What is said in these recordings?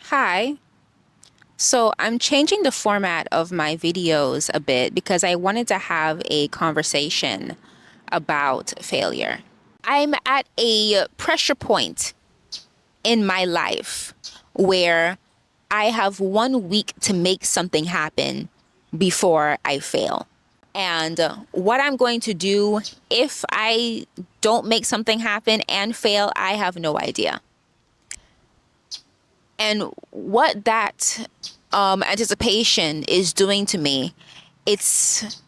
Hi. So I'm changing the format of my videos a bit because I wanted to have a conversation about failure. I'm at a pressure point in my life where I have 1 week to make something happen before I fail. And what I'm going to do if I don't make something happen and fail, I have no idea. And what that anticipation is doing to me, it's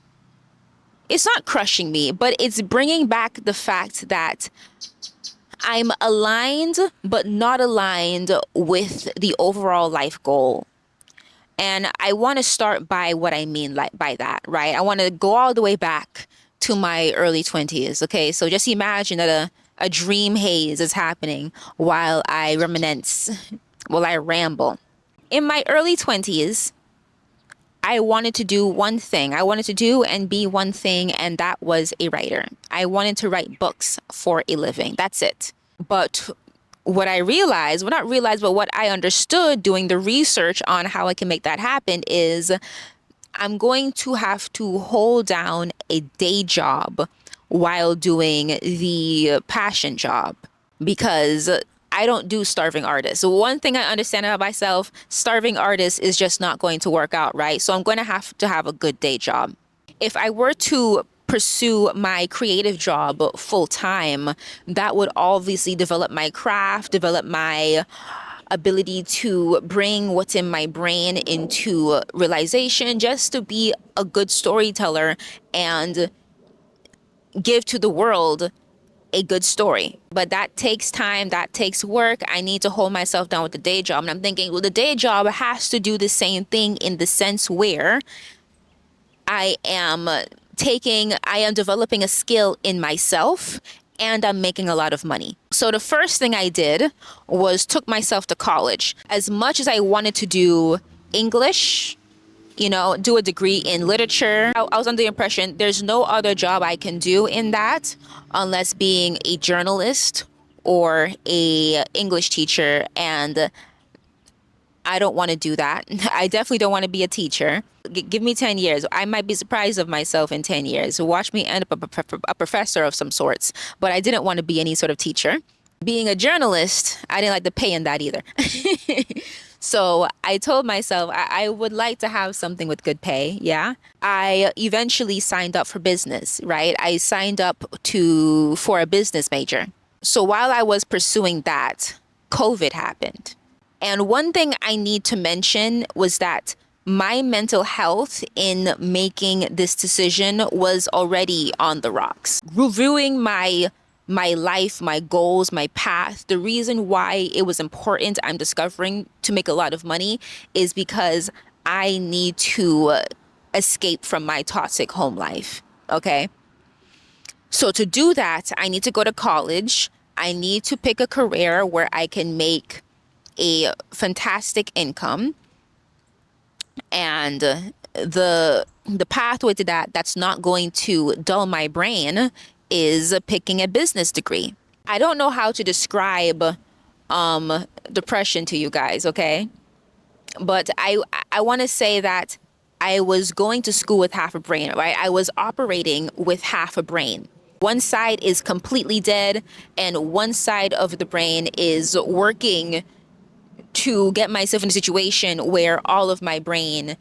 it's not crushing me, but it's bringing back the fact that I'm aligned but not aligned with the overall life goal. And I want to start by what I mean like by that, right? I want to go all the way back to my early 20s. Okay, so just imagine that a dream haze is happening while I reminisce, while I ramble. In my early 20s, I wanted to do one thing. I wanted to do and be one thing, and that was a writer. I wanted to write books for a living. That's it. But what I realized, well, not realized, but what I understood doing the research on how I can make that happen is I'm going to have to hold down a day job while doing the passion job because I don't do starving artists. So one thing I understand about myself, starving artist is just not going to work out, right? So I'm going to have a good day job. If I were to pursue my creative job full time, that would obviously develop my craft, develop my ability to bring what's in my brain into realization, just to be a good storyteller and give to the world a good story. But that takes time, that takes work. I need to hold myself down with the day job. And I'm thinking, well, the day job has to do the same thing in the sense where I am developing a skill in myself and I'm making a lot of money. So the first thing I did was took myself to college. As much as I wanted to do English, do a degree in literature, I was under the impression there's no other job I can do in that unless being a journalist or a English teacher, and I don't want to do that. I definitely don't want to be a teacher. Give me 10 years. I might be surprised of myself in 10 years. Watch me end up a professor of some sorts. But I didn't want to be any sort of teacher. Being a journalist, I didn't like the pay in that either. So I told myself I would like to have something with good pay. Yeah. I eventually signed up for business, right? I signed up for a business major. So while I was pursuing that, COVID happened. And one thing I need to mention was that my mental health in making this decision was already on the rocks. Reviewing my life, my goals, my path, the reason why it was important, I'm discovering, to make a lot of money is because I need to escape from my toxic home life. Okay. So to do that, I need to go to college. I need to pick a career where I can make a fantastic income, and the pathway to that's not going to dull my brain is picking a business degree. I don't know how to describe depression to you guys, okay? But I want to say that I was going to school with half a brain, right? I was operating with half a brain. One side is completely dead and one side of the brain is working to get myself in a situation where all of my brain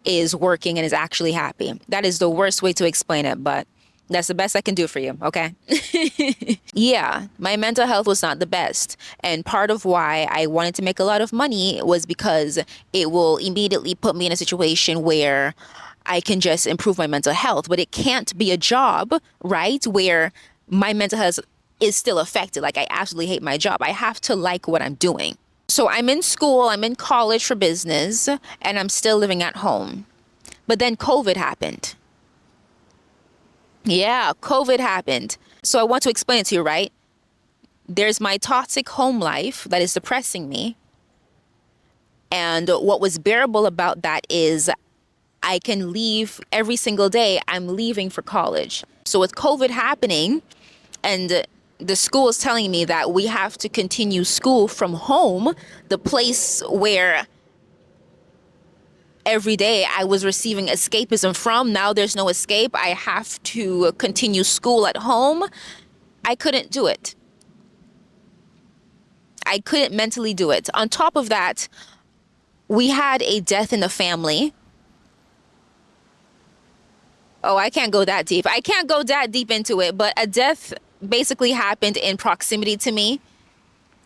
is working and is actually happy. That is the worst way to explain it, but that's the best I can do for you, okay? Yeah, my mental health was not the best. And part of why I wanted to make a lot of money was because it will immediately put me in a situation where I can just improve my mental health. But it can't be a job, right? Where my mental health is still affected. Like, I absolutely hate my job. I have to like what I'm doing. So I'm in school, I'm in college for business, and I'm still living at home. But then COVID happened. Yeah, COVID happened. So I want to explain it to you, right? There's my toxic home life that is depressing me. And what was bearable about that is I can leave every single day. I'm leaving for college. So with COVID happening and the school is telling me that we have to continue school from home, the place where every day I was receiving escapism from. Now there's no escape. I have to continue school at home. I couldn't do it. I couldn't mentally do it. On top of that, we had a death in the family. Oh, I can't go that deep. I can't go that deep into it, but a death basically happened in proximity to me.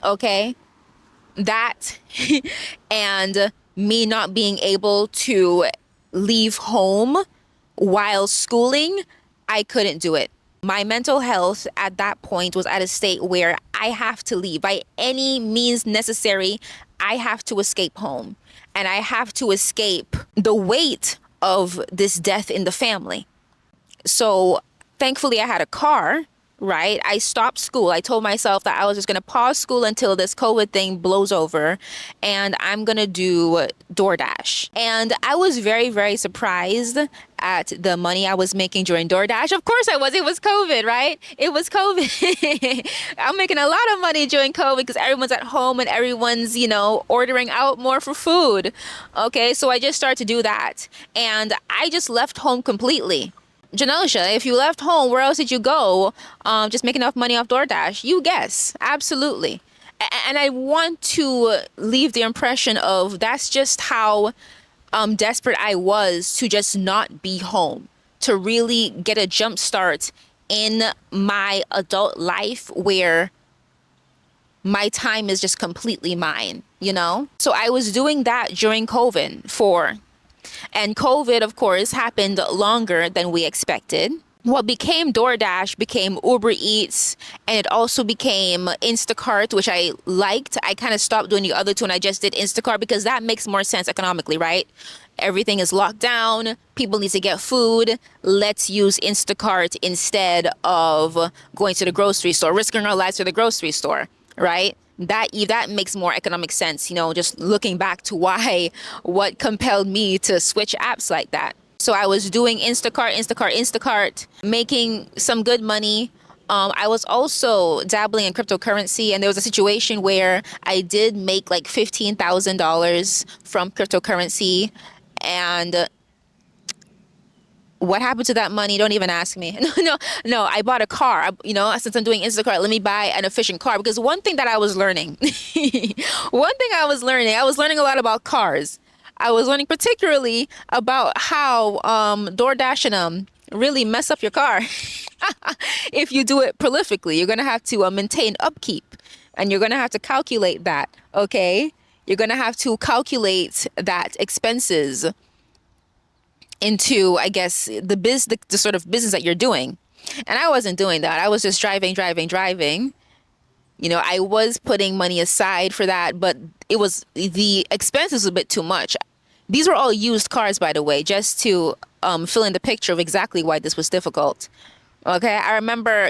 Okay. That and me not being able to leave home while schooling, I couldn't do it. My mental health at that point was at a state where I have to leave by any means necessary. I have to escape home, and I have to escape the weight of this death in the family. So thankfully I had a car, right? I stopped school. I told myself that I was just going to pause school until this COVID thing blows over, and I'm going to do DoorDash. And I was very, very surprised at the money I was making during DoorDash. Of course I was. It was COVID, right? It was COVID. I'm making a lot of money during COVID because everyone's at home and everyone's, ordering out more for food. Okay, so I just started to do that. And I just left home completely. Janosha, if you left home, where else did you go? Just make enough money off DoorDash? You guess. Absolutely. And I want to leave the impression of that's just how desperate I was to just not be home, to really get a jump start in my adult life where my time is just completely mine, So I was doing that during COVID. And COVID, of course, happened longer than we expected. What became DoorDash became Uber Eats, and it also became Instacart, which I liked. I kind of stopped doing the other two and I just did Instacart because that makes more sense economically, right? Everything is locked down. People need to get food. Let's use Instacart instead of going to the grocery store, risking our lives to the grocery store, right? That makes more economic sense, just looking back to what compelled me to switch apps like that. So I was doing Instacart, making some good money. I was also dabbling in cryptocurrency, and there was a situation where I did make like $15,000 from cryptocurrency. And what happened to that money? Don't even ask me. No. I bought a car. Since I'm doing Instacart, let me buy an efficient car. Because one thing that I was learning, I was learning a lot about cars. I was learning particularly about how DoorDash and really mess up your car. If you do it prolifically, you're going to have to maintain upkeep. And you're going to have to calculate that, okay? You're going to have to calculate that expenses into, I guess, the sort of business that you're doing. And I wasn't doing that. I was just driving. I was putting money aside for that, but the expense was a bit too much. These were all used cars, by the way, just to fill in the picture of exactly why this was difficult. Okay, I remember,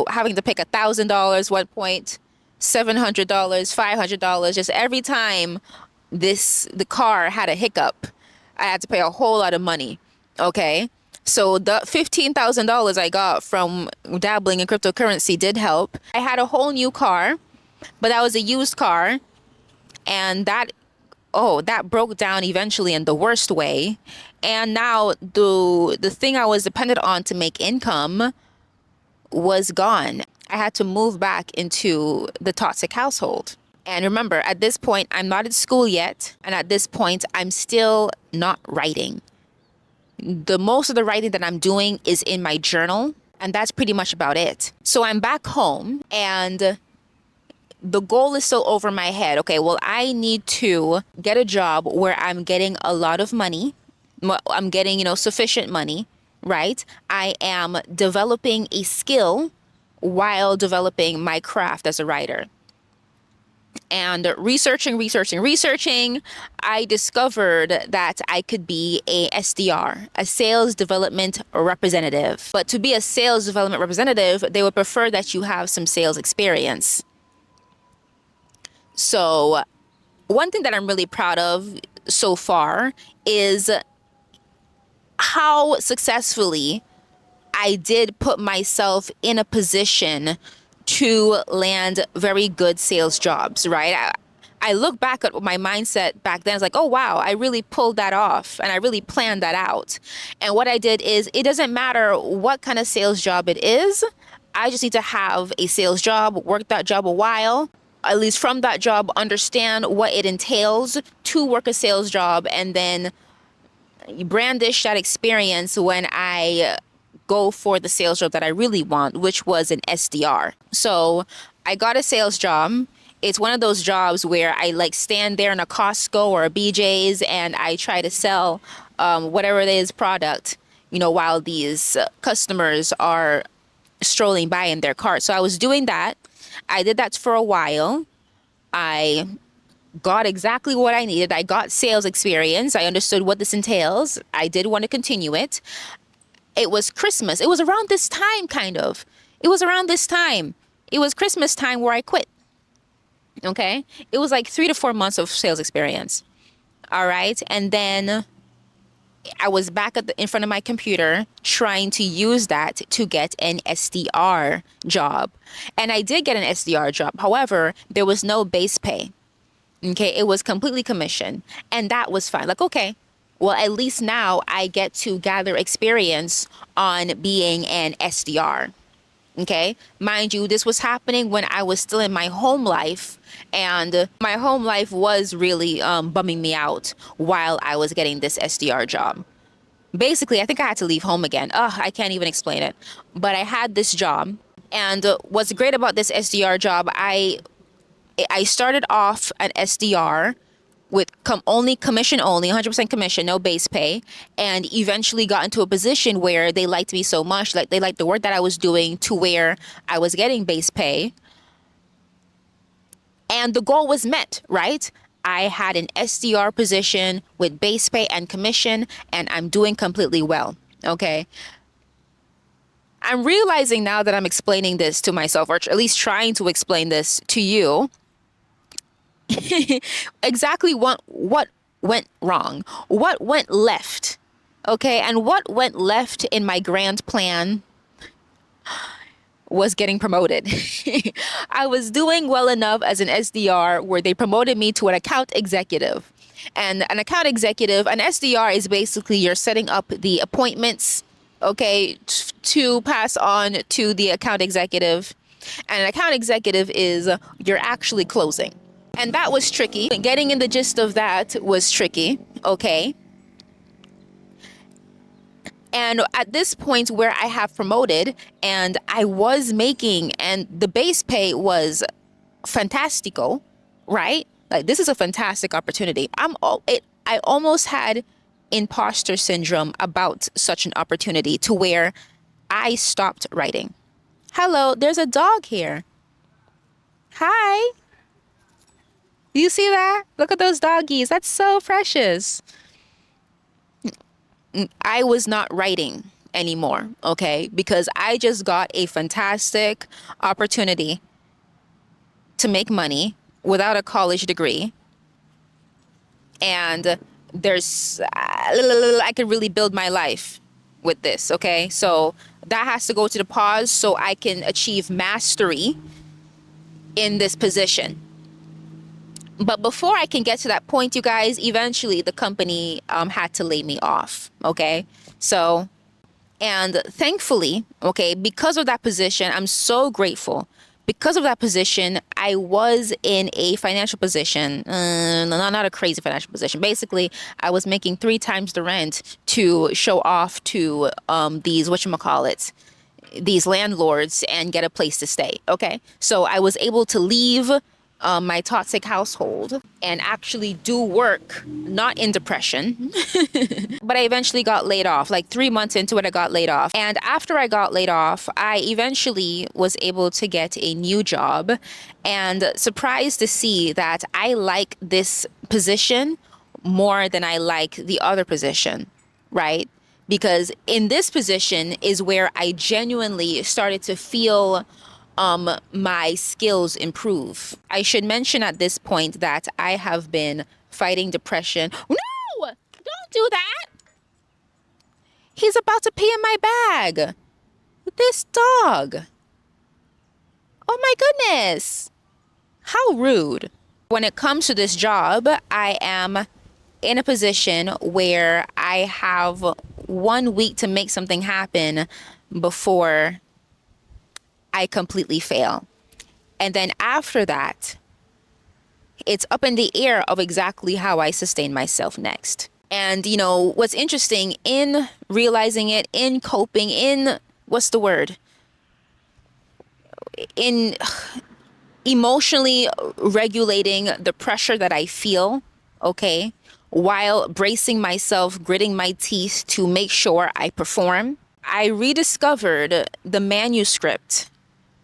having to pick $1,000 one point, $700, $500, just every time the car had a hiccup, I had to pay a whole lot of money. Okay, so the $15,000 I got from dabbling in cryptocurrency did help. I had a whole new car, but that was a used car, and that broke down eventually in the worst way. And now the thing I was dependent on to make income was gone. I had to move back into the toxic household. And remember, at this point, I'm not at school yet. And at this point, I'm still not writing. The most of the writing that I'm doing is in my journal. And that's pretty much about it. So I'm back home and the goal is still over my head. Okay, well, I need to get a job where I'm getting a lot of money. I'm getting, sufficient money, right? I am developing a skill while developing my craft as a writer. And researching, I discovered that I could be a SDR, a sales development representative. But to be a sales development representative, they would prefer that you have some sales experience. So one thing that I'm really proud of so far is how successfully I did put myself in a position to land very good sales jobs, right? I look back at my mindset back then. It's like, oh, wow, I really pulled that off and I really planned that out. And what I did is it doesn't matter what kind of sales job it is. I just need to have a sales job, work that job a while, at least from that job, understand what it entails to work a sales job, and then brandish that experience when I go for the sales job that I really want, which was an SDR. So I got a sales job. It's one of those jobs where I like stand there in a Costco or a BJ's and I try to sell whatever it is product, while these customers are strolling by in their cart. So I was doing that. I did that for a while. I got exactly what I needed. I got sales experience. I understood what this entails. I did want to continue it. It was Christmas. It was around this time, kind of. It was around this time. It was Christmas time where I quit. Okay. It was like 3 to 4 months of sales experience. All right. And then I was back in front of my computer trying to use that to get an SDR job. And I did get an SDR job. However, there was no base pay. Okay, it was completely commission. And that was fine. Like, okay, well, at least now I get to gather experience on being an SDR. Okay, mind you, this was happening when I was still in my home life. And my home life was really bumming me out while I was getting this SDR job. Basically, I think I had to leave home again. I can't even explain it. But I had this job. And what's great about this SDR job, I started off an SDR with only commission only, 100% commission, no base pay, and eventually got into a position where they liked me so much, like they liked the work that I was doing to where I was getting base pay. And the goal was met, right? I had an SDR position with base pay and commission, and I'm doing completely well, okay? I'm realizing now that I'm explaining this to myself, or at least trying to explain this to you, exactly what went wrong, what went left, okay? And what went left in my grand plan was getting promoted. I was doing well enough as an SDR where they promoted me to an account executive. And an account executive, an SDR is basically you're setting up the appointments, okay, to pass on to the account executive. And an account executive is you're actually closing. And that was tricky. Getting in the gist of that was tricky, okay? And at this point where I have promoted and I was making, and the base pay was fantastico, right? Like, this is a fantastic opportunity. I almost had imposter syndrome about such an opportunity to where I stopped writing. Hello, there's a dog here. Hi. Do you see that? Look at those doggies. That's so precious. I was not writing anymore, okay? Because I just got a fantastic opportunity to make money without a college degree. And I could really build my life with this, okay? So that has to go to the pause so I can achieve mastery in this position. But before I can get to that point, you guys, eventually the company had to lay me off, okay? So, and thankfully, okay, because of that position, I'm so grateful. Because of that position, I was in a financial position, not a crazy financial position. Basically, I was making 3 times the rent to show off to these, these landlords and get a place to stay, okay? So I was able to leave my toxic household and actually do work, not in depression. But I eventually got laid off. Like 3 months into it, I got laid off. And after I got laid off, I eventually was able to get a new job, and surprised to see that I like this position more than I like the other position, right? Because in this position is where I genuinely started to feel my skills improve. I should mention at this point that I have been fighting depression. No! Don't do that! He's about to pee in my bag. This dog. Oh my goodness. How rude. When it comes to this job, I am in a position where I have 1 week to make something happen before I completely fail. And then after that, it's up in the air of exactly how I sustain myself next. And what's interesting in realizing it, in coping, in what's the word? In emotionally regulating the pressure that I feel, okay, while bracing myself, gritting my teeth to make sure I perform, I rediscovered the manuscript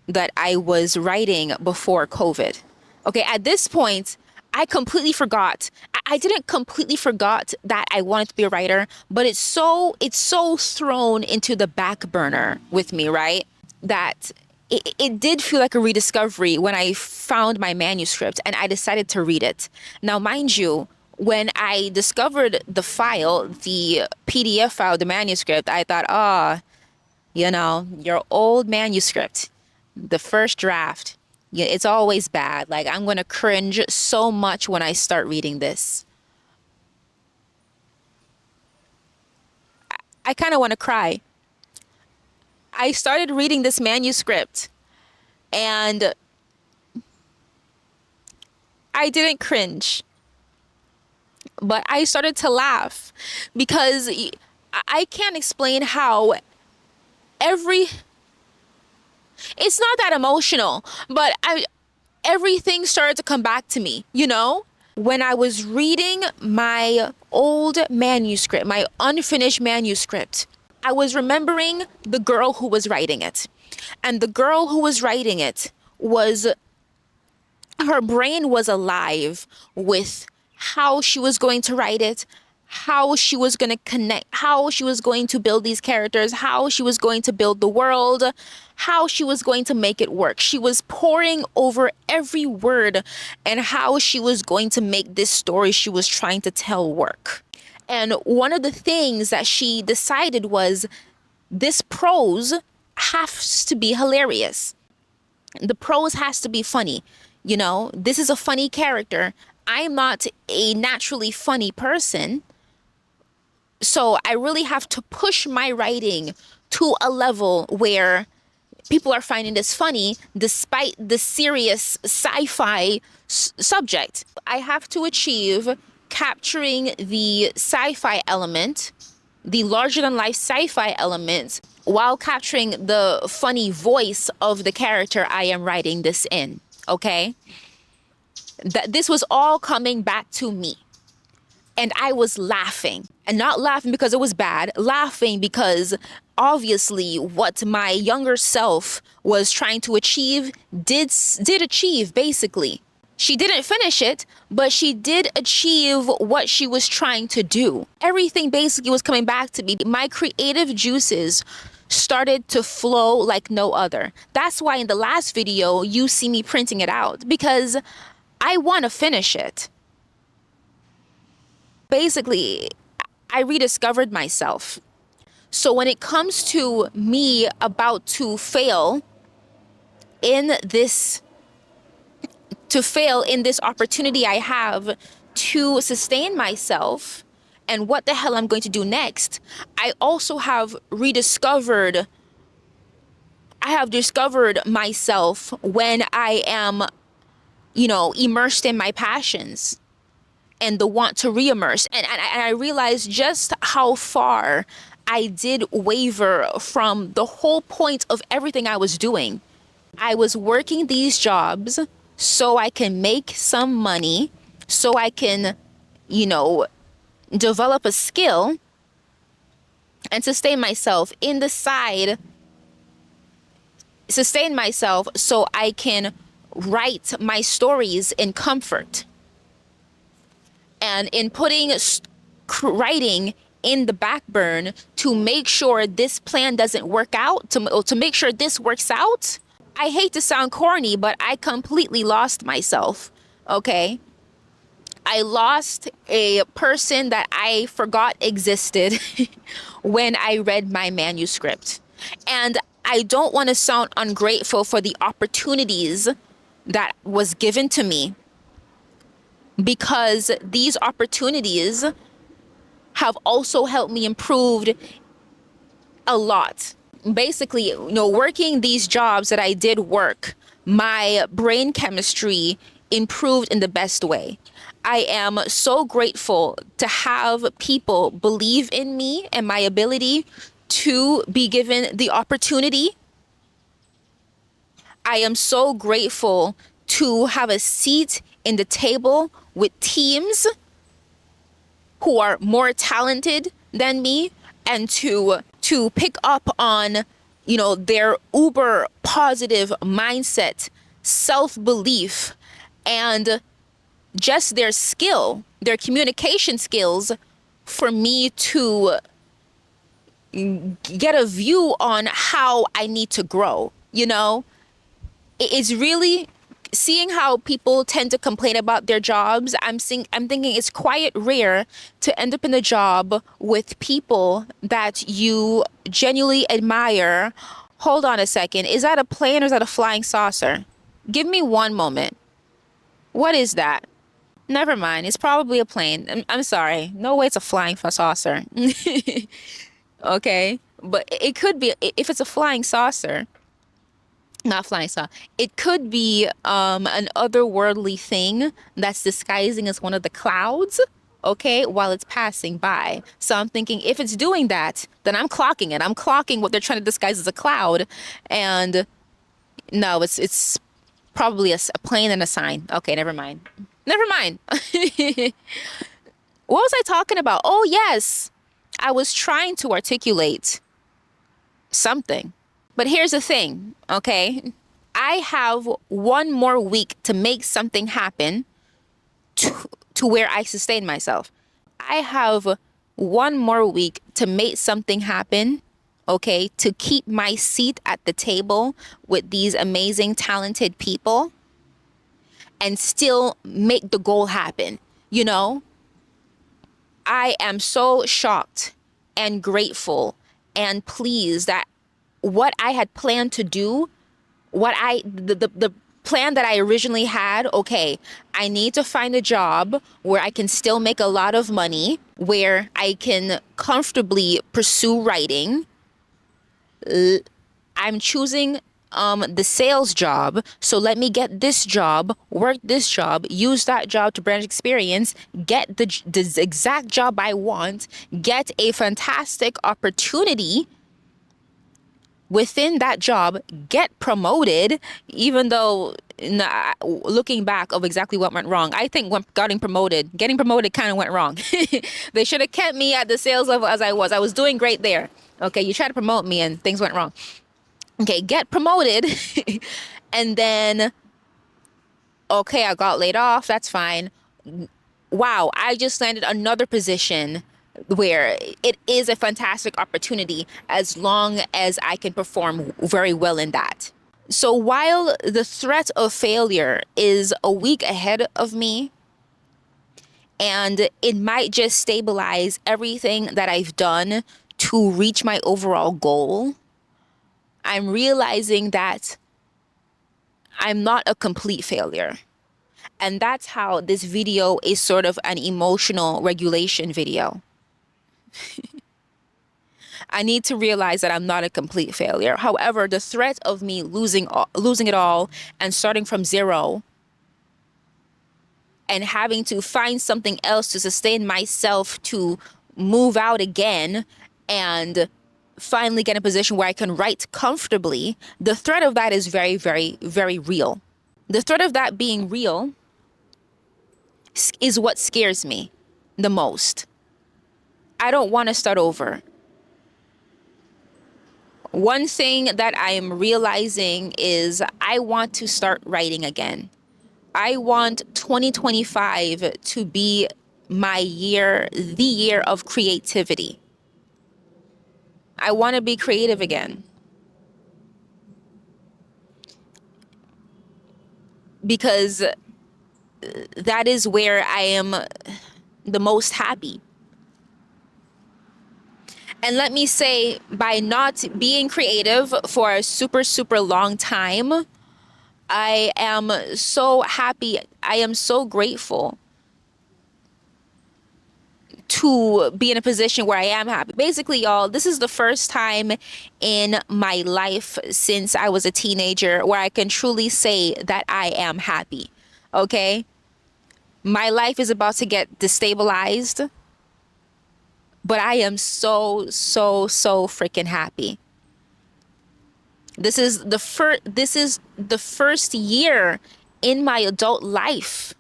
that I was writing before COVID. Okay, at this point, I completely forgot. I didn't completely forgot that I wanted to be a writer, but it's so thrown into the back burner with me, right? That it did feel like a rediscovery when I found my manuscript and I decided to read it. Now, mind you, when I discovered the file, the PDF file, the manuscript, I thought, your old manuscript, the first draft, yeah, it's always bad. Like, I'm going to cringe so much when I start reading this. I kind of want to cry. I started reading this manuscript and I didn't cringe, but I started to laugh because I can't explain how every it's not that emotional, but everything started to come back to me, When I was reading my old manuscript, my unfinished manuscript, I was remembering the girl who was writing it. And the girl who was writing it her brain was alive with how she was going to write it, how she was going to connect, how she was going to build these characters, how she was going to build the world, how she was going to make it work. She was poring over every word and how she was going to make this story she was trying to tell work. And one of the things that she decided was this prose has to be hilarious. The prose has to be funny. This is a funny character. I'm not a naturally funny person. So I really have to push my writing to a level where people are finding this funny despite the serious sci-fi subject. I have to achieve capturing the sci-fi element, the larger than life sci-fi element, while capturing the funny voice of the character I am writing this in. Okay? That this was all coming back to me. And I was laughing, and not laughing because it was bad, laughing because obviously what my younger self was trying to achieve did achieve, basically. She didn't finish it, but she did achieve what she was trying to do. Everything basically was coming back to me. My creative juices started to flow like no other. That's why in the last video, you see me printing it out, because I want to finish it. Basically, I rediscovered myself. So when it comes to me about to fail in this opportunity I have to sustain myself and what the hell I'm going to do next, I also have discovered myself when I am, immersed in my passions and the want to re-immerse. And I realized just how far I did waver from the whole point of everything I was doing. I was working these jobs so I can make some money, so I can, develop a skill and sustain myself so I can write my stories in comfort. And in putting writing in the back burn to make sure this plan doesn't work out, to make sure this works out, I hate to sound corny, but I completely lost myself, okay? I lost a person that I forgot existed when I read my manuscript. And I don't want to sound ungrateful for the opportunities that was given to me, because these opportunities have also helped me improve a lot. Basically, working these jobs that I did work, my brain chemistry improved in the best way. I am so grateful to have people believe in me and my ability to be given the opportunity. I am so grateful to have a seat in the table with teams who are more talented than me, and to pick up on their uber positive mindset, self-belief, and just their skill, their communication skills, for me to get a view on how I need to grow. It's really seeing how people tend to complain about their jobs. I'm thinking it's quite rare to end up in a job with people that you genuinely admire. Hold on a second. Is that a plane or is that a flying saucer? Give me one moment. What is that? Never mind. It's probably a plane. I'm sorry. No way it's a flying saucer. Okay. But it could be, if it's a flying saucer, not flying saucer. It could be an otherworldly thing that's disguising as one of the clouds, okay, while it's passing by. So I'm thinking, if it's doing that, then I'm clocking it. I'm clocking what they're trying to disguise as a cloud. And no, it's probably a plane and a sign. Okay, never mind. Never mind. What was I talking about? Oh, yes. I was trying to articulate something. But here's the thing, okay? I have one more week to make something happen to where I sustain myself. I have one more week to make something happen, okay, to keep my seat at the table with these amazing, talented people and still make the goal happen. I am so shocked and grateful and pleased that what I had planned to do, the plan that I originally had, okay, I need to find a job where I can still make a lot of money, where I can comfortably pursue writing. I'm choosing the sales job. So let me get this job, work this job, use that job to branch experience, get the exact job I want, get a fantastic opportunity within that job, get promoted, even though looking back of exactly what went wrong, I think getting promoted kind of went wrong. They should have kept me at the sales level as I was. I was doing great there. Okay, you tried to promote me and things went wrong. Okay, get promoted. And then, okay, I got laid off. That's fine. Wow, I just landed another position where it is a fantastic opportunity as long as I can perform very well in that. So while the threat of failure is a week ahead of me, and it might just stabilize everything that I've done to reach my overall goal, I'm realizing that I'm not a complete failure. And that's how this video is sort of an emotional regulation video. I need to realize that I'm not a complete failure. However, the threat of me losing it all and starting from zero and having to find something else to sustain myself, to move out again and finally get in a position where I can write comfortably, the threat of that is very, very, very real. The threat of that being real is what scares me the most. I don't want to start over. One thing that I am realizing is I want to start writing again. I want 2025 to be my year, the year of creativity. I want to be creative again. Because that is where I am the most happy. And let me say, by not being creative for a super, super long time, I am so happy. I am so grateful to be in a position where I am happy. Basically, y'all, this is the first time in my life since I was a teenager where I can truly say that I am happy. Okay? My life is about to get destabilized, but I am so, so, so freaking happy. This is the first year in my adult life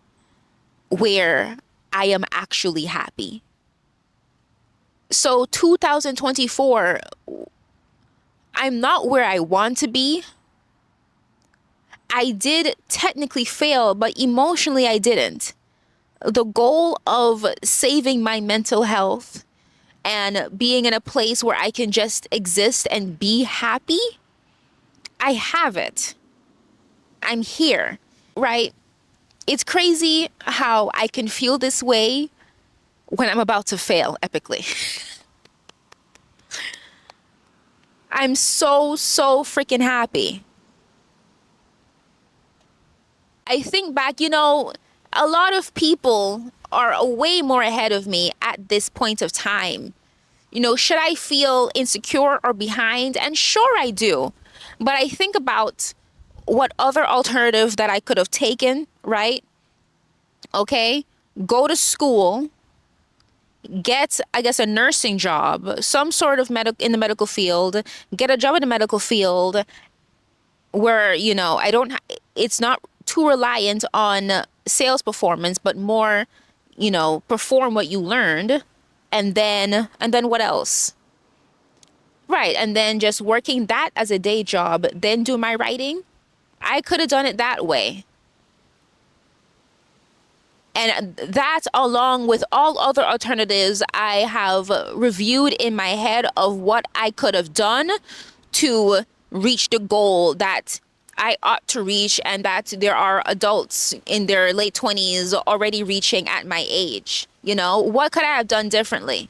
where I am actually happy. So 2024, I'm not where I want to be. I did technically fail, but emotionally I didn't. The goal of saving my mental health and being in a place where I can just exist and be happy, I have it. I'm here, right? It's crazy how I can feel this way when I'm about to fail epically. I'm so, so freaking happy. I think back, a lot of people are way more ahead of me at this point of time. Should I feel insecure or behind? And sure, I do. But I think about what other alternative that I could have taken, right? Okay. Go to school, get, I guess, a nursing job, some sort of in the medical field, get a job in the medical field where, I don't, it's not too reliant on sales performance, but more, perform what you learned. And then what else? Right. And then just working that as a day job, then do my writing. I could have done it that way. And that, along with all other alternatives, I have reviewed in my head of what I could have done to reach the goal that I ought to reach, and that there are adults in their late 20s already reaching at my age. What could I have done differently?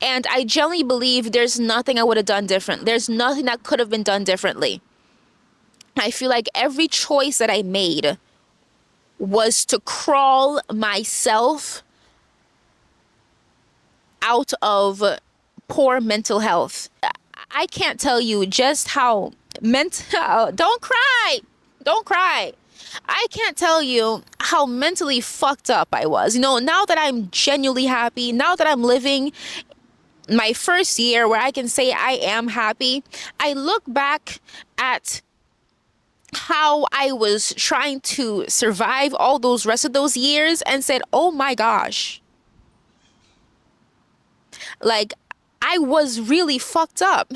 And I genuinely believe there's nothing I would have done different. There's nothing that could have been done differently. I feel like every choice that I made was to crawl myself out of poor mental health. I can't tell you just how mental, don't cry, don't cry. I can't tell you how mentally fucked up I was. Now that I'm genuinely happy, now that I'm living my first year where I can say I am happy, I look back at how I was trying to survive all those rest of those years and said, oh my gosh, like I was really fucked up.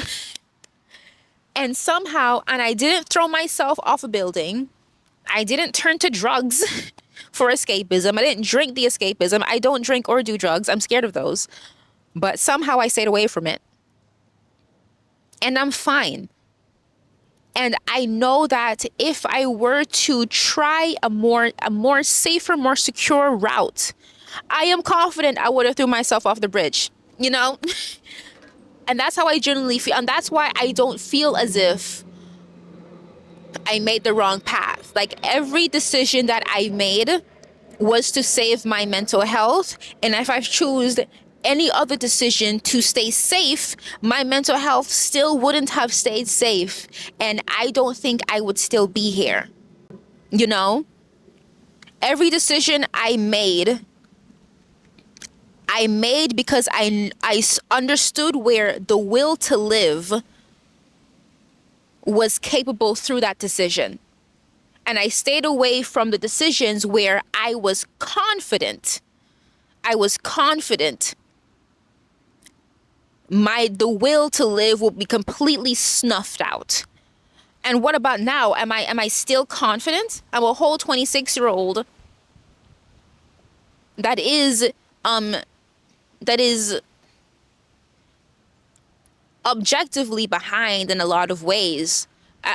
And I didn't throw myself off a building. I didn't turn to drugs for escapism. I didn't drink the escapism. I don't drink or do drugs. I'm scared of those. But somehow I stayed away from it. And I'm fine. And I know that if I were to try a more safer, more secure route, I am confident I would have threw myself off the bridge, And that's how I genuinely feel. And that's why I don't feel as if I made the wrong path. Like every decision that I made was to save my mental health. And if I choose any other decision to stay safe, my mental health still wouldn't have stayed safe. And I don't think I would still be here. Every decision I made because I understood where the will to live was capable through that decision. And I stayed away from the decisions where I was confident. The will to live will be completely snuffed out. And what about now? Am I still confident? I'm a whole 26-year-old that is objectively behind in a lot of ways.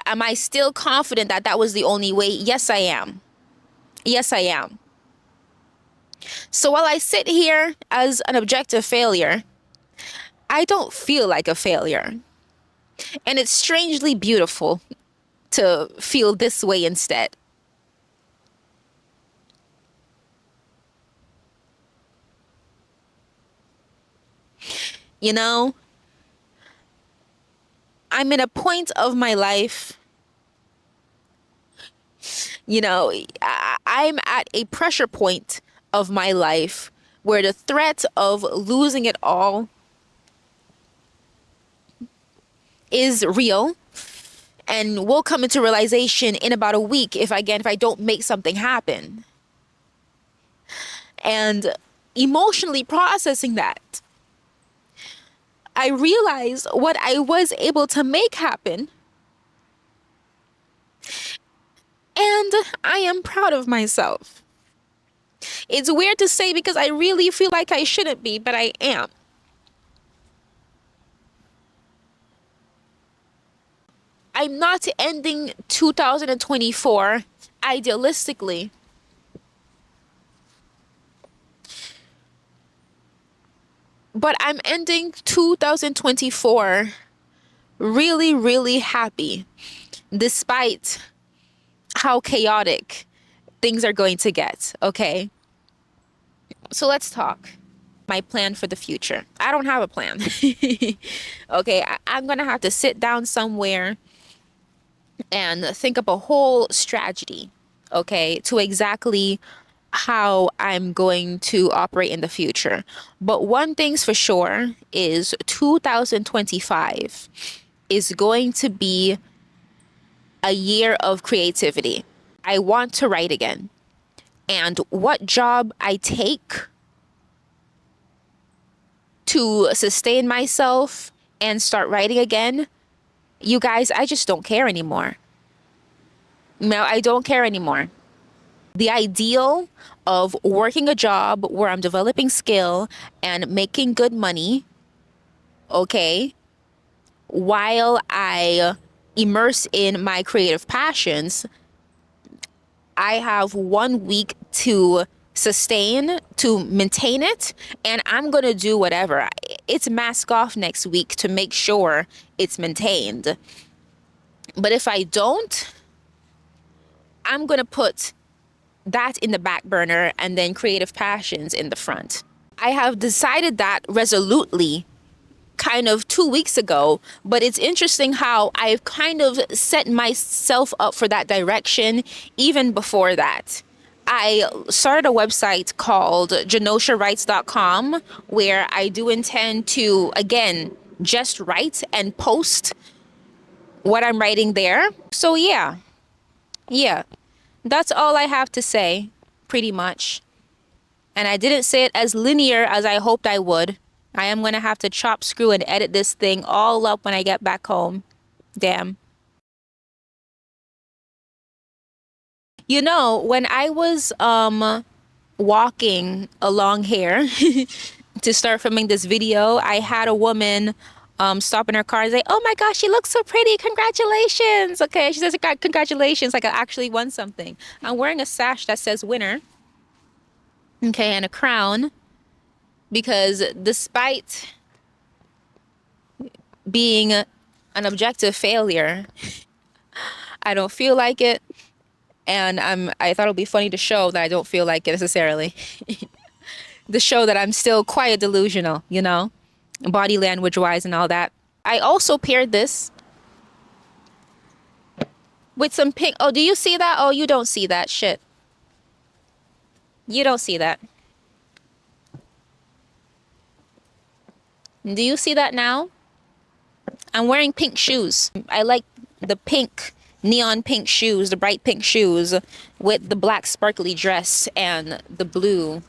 Am I still confident that that was the only way? Yes, I am. Yes, I am. So while I sit here as an objective failure, I don't feel like a failure. And it's strangely beautiful to feel this way instead. You know, I'm in a point of my life, I'm at a pressure point of my life where the threat of losing it all is real and will come into realization in about a week if I don't make something happen. And emotionally processing that, I realized what I was able to make happen. And I am proud of myself. It's weird to say because I really feel like I shouldn't be, but I am. I'm not ending 2024 idealistically, but I'm ending 2024 really, really happy, despite how chaotic things are going to get, okay? So let's talk. My plan for the future. I don't have a plan. Okay, I'm gonna have to sit down somewhere and think up a whole strategy, okay, to exactly how I'm going to operate in the future. But one thing's for sure is 2025 is going to be a year of creativity. I want to write again. And what job I take to sustain myself and start writing again, you guys, I just don't care anymore. No, I don't care anymore. The ideal of working a job where I'm developing skill and making good money, okay, while I immerse in my creative passions, I have 1 week to sustain, to maintain it, and I'm going to do whatever. It's mask off next week to make sure it's maintained. But if I don't, I'm going to put that in the back burner and then creative passions in the front. I have decided that resolutely kind of 2 weeks ago, but it's interesting how I've kind of set myself up for that direction even before that. I started a website called janoshawrites.com where I do intend to, again, just write and post what I'm writing there. So yeah, that's all I have to say, pretty much. And I didn't say it as linear as I hoped I would. I am going to have to chop, screw, and edit this thing all up when I get back home. Damn. When I was walking along here to start filming this video, I had a woman stop in her car and say, "Oh my gosh, she looks so pretty. Congratulations." Okay, she says, "Congratulations, like I actually won something." I'm wearing a sash that says winner. Okay, and a crown because despite being an objective failure, I don't feel like it. And I thought it would be funny to show that I don't feel like it necessarily. To show that I'm still quite delusional, body language wise and all that. I also paired this with some pink. Oh, do you see that? Oh, you don't see that. Shit. You don't see that. Do you see that now? I'm wearing pink shoes. I like the pink, neon pink shoes, the bright pink shoes with the black sparkly dress and the blue.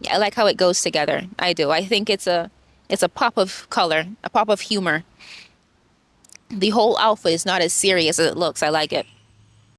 Yeah, I like how it goes together. I do. I think it's a pop of color, a pop of humor. The whole outfit is not as serious as it looks. I like it.